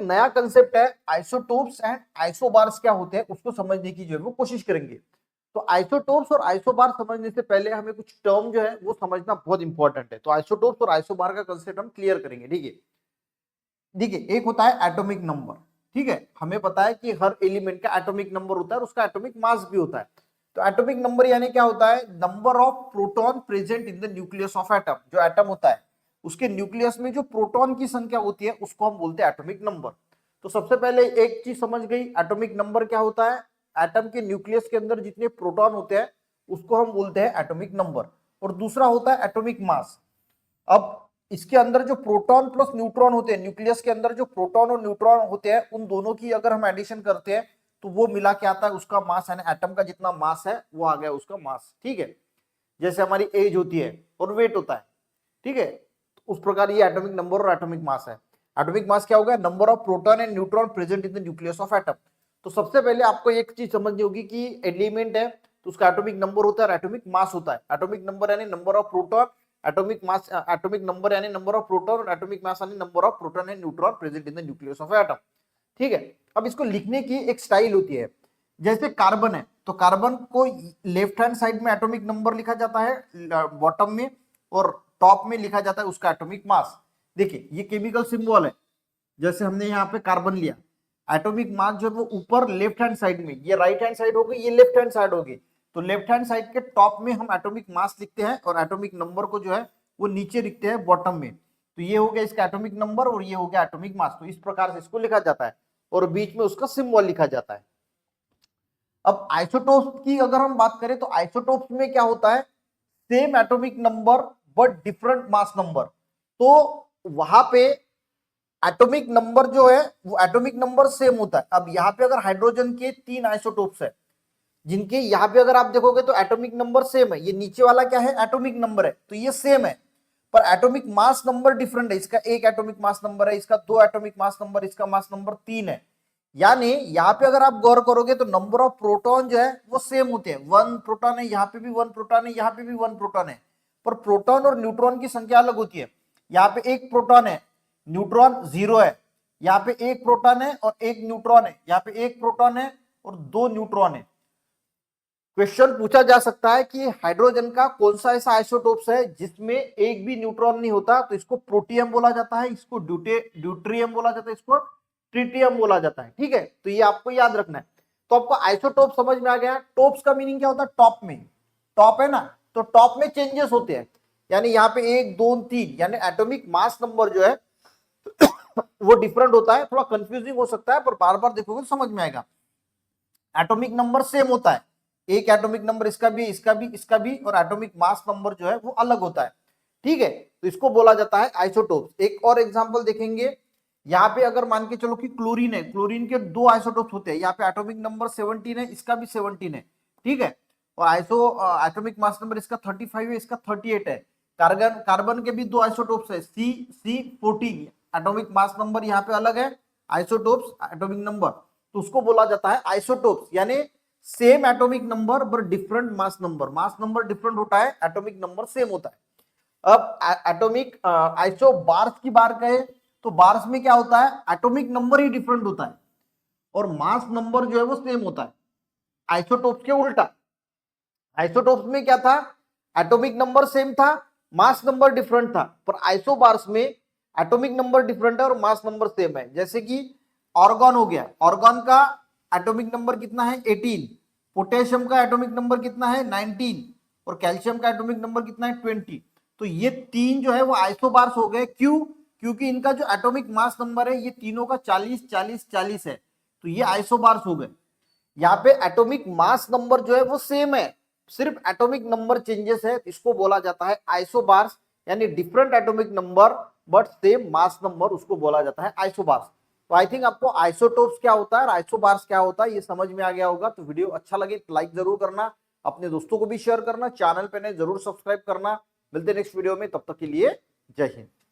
नया कंसेप्ट है, isotopes and isobars क्या होते हैं उसको समझने की जो है वो कोशिश करेंगे। तो आइसोटोप्स और आइसोबार समझने से पहले हमें कुछ टर्म जो है वो समझना बहुत इंपॉर्टेंट है। तो आइसोटोप्स और आइसोबार का कंसेप्ट हम क्लियर करेंगे। ठीक है, देखिए एक होता है एटॉमिक नंबर। ठीक है, हमें पता है कि हर एलिमेंट का एटॉमिक नंबर होता है और उसका एटॉमिक मास भी होता है। तो एटॉमिक नंबर यानी क्या होता है, number of proton present in the nucleus of atom. जो एटम होता है उसके न्यूक्लियस में जो प्रोटॉन की संख्या होती है उसको हम बोलते हैं एटॉमिक नंबर। तो सबसे पहले एक चीज समझ गई, एटॉमिक नंबर क्या होता है, एटम के न्यूक्लियस के अंदर जितने प्रोटॉन होते हैं उसको हम बोलते हैं एटॉमिक नंबर। और दूसरा होता है एटॉमिक मास। अब इसके अंदर जो प्रोटॉन प्लस न्यूट्रॉन होते हैं, न्यूक्लियस के अंदर जो प्रोटॉन और न्यूट्रॉन होते हैं उन दोनों की अगर हम एडिशन करते हैं तो वो मिला के आता है उसका मास, यानी एटम का जितना मास है वो आ गया उसका मास। ठीक है, जैसे हमारी एज होती है और वेट होता है। ठीक है, उस प्रकार ये एटॉमिक नंबर और एटॉमिक मास है। एटॉमिक मास क्या होगा, number of proton and neutron present in the nucleus of atom. तो सबसे पहले आपको एक चीज समझनी होगी कि एलिमेंट है तो उसका एटॉमिक नंबर होता है और एटॉमिक मास होता है। एटॉमिक नंबर यानी number of proton, atomic mass, atomic number यानी नंबर ऑफ प्रोटॉन और एटॉमिक मास यानी number of proton and neutron present in the nucleus of atom. ठीक है, अब इसको लिखने की एक स्टाइल होती है। जैसे कार्बन है तो कार्बन को लेफ्ट हैंड साइड में एटॉमिक नंबर लिखा जाता है बॉटम में, और टॉप में लिखा जाता है उसका एटॉमिक मास। देखिए ये केमिकल सिंबल है, जैसे हमने यहाँ पे कार्बन लिया, एटॉमिक मास जो है वो ऊपर लेफ्ट हैंड साइड में, ये राइट हैंड साइड होगी, ये लेफ्ट हैंड साइड होगी। तो लेफ्ट हैंड साइड के टॉप में हम एटॉमिक मास लिखते हैं और एटॉमिक नंबर को जो है वो नीचे लिखते हैं बॉटम में। तो ये हो गया इसका एटॉमिक नंबर और ये हो गया एटॉमिक मास। तो इस प्रकार से इसको लिखा जाता है और बीच में उसका सिंबल लिखा जाता है। अब आइसोटोप्स की अगर हम बात करें तो आइसोटोप्स में क्या होता है, same atomic number but different mass number. तो वहां पे एटॉमिक नंबर जो है वो एटॉमिक नंबर सेम होता है। अब यहाँ पे अगर हाइड्रोजन के 3 आइसोटोप्स है जिनके यहाँ पे अगर आप देखोगे तो एटॉमिक नंबर सेम है, ये नीचे वाला क्या है एटॉमिक नंबर है तो ये सेम है, पर एटॉमिक मास नंबर डिफरेंट है। इसका 1 एटॉमिक मास नंबर है, इसका 2 एटॉमिक मास नंबर, इसका मास नंबर 3 है। यानी यहाँ पे अगर आप गौर करोगे तो नंबर ऑफ प्रोटॉन जो है वो सेम होते हैं। 1 प्रोटॉन है, यहाँ पे भी 1 प्रोटॉन है, यहाँ पे भी 1 प्रोटॉन है, पर प्रोटॉन और न्यूट्रॉन की संख्या अलग होती है। यहाँ पे 1 प्रोटॉन है, न्यूट्रॉन 0 है। यहाँ पे 1 प्रोटॉन है और 1 न्यूट्रॉन है, यहाँ पे 1 प्रोटॉन है और 2 न्यूट्रॉन है। क्वेश्चन पूछा जा सकता है कि हाइड्रोजन का कौन सा ऐसा आइसोटोप्स है जिसमें एक भी न्यूट्रॉन नहीं होता, तो इसको प्रोटियम बोला जाता है, इसको ड्यूट्रियम बोला जाता है, इसको ट्रिटियम बोला जाता है। ठीक है, तो ये आपको याद रखना है। तो आपको आइसोटोप समझ में आ गया। टोप्स का मीनिंग क्या होता है, टॉप में, टॉप है ना, तो टॉप में चेंजेस होते हैं, यानी यहाँ पे 1 2 3, यानी एटॉमिक मास नंबर जो है वो डिफरेंट होता है। थोड़ा कंफ्यूजिंग हो सकता है पर बार बार देखोगे तो समझ में आएगा। एटॉमिक नंबर सेम होता है, एक एटॉमिक नंबर इसका भी, इसका भी, इसका भी, और एटॉमिक मास नंबर जो है वो अलग होता है। ठीक है, तो इसको बोला जाता है आइसोटोप्स। एक और एग्जांपल देखेंगे, यहाँ पे अगर मान के चलो कि क्लोरीन है, क्लोरीन के 2 आइसोटोप्स होते हैं, यहाँ पे एटॉमिक नंबर 17 है, इसका भी 17 है। ठीक है, और एटॉमिक मास नंबर इसका 35 है, इसका 38 है। कार्बन कार्बन के भी 2 आइसोटोप्स है, C14, एटॉमिक मास नंबर यहाँ पे अलग है, आइसोटोप्स एटॉमिक नंबर, तो उसको बोला जाता है आइसोटोप्स। यानी सेम एटॉमिक नंबर पर different mass number, mass number different होता है, एटॉमिक नंबर सेम होता है। अब एटॉमिक आइसोबार्स की बात करें तो बार्स में क्या होता है, एटॉमिक नंबर ही डिफरेंट होता है और मास नंबर जो है वो सेम होता है। आइसोटोप्स के उल्टा, आइसोटोप्स में क्या था, एटॉमिक नंबर सेम था, मास नंबर डिफरेंट था, पर आइसोबार्स में एटॉमिक नंबर डिफरेंट है और मास नंबर सेम है। जैसे कि ऑर्गन हो गया, ऑर्गन का एटॉमिक नंबर कितना है 18, पोटेशियम का एटॉमिक नंबर कितना है 19 और कैल्शियम का एटॉमिक नंबर कितना है 20। तो ये 3 जो है वो आइसोबार्स हो गए। क्यों, क्योंकि इनका जो एटॉमिक मास नंबर है ये तीनों का 40 40 40 है, तो ये आइसोबार्स हो गए। यहाँ पे एटॉमिक मास नंबर जो है वो सेम है, सिर्फ एटॉमिक नंबर चेंजेस है, इसको बोला जाता है आइसोबार्स। यानी different atomic number but same mass number, उसको बोला जाता है आइसोबार्स। तो आई थिंक आपको आइसोटोप्स क्या होता है और आइसोबार्स क्या होता है ये समझ में आ गया होगा। तो वीडियो अच्छा लगे तो लाइक जरूर करना, अपने दोस्तों को भी शेयर करना, चैनल पे नए जरूर सब्सक्राइब करना। मिलते हैं नेक्स्ट वीडियो में, तब तक के लिए जय हिंद।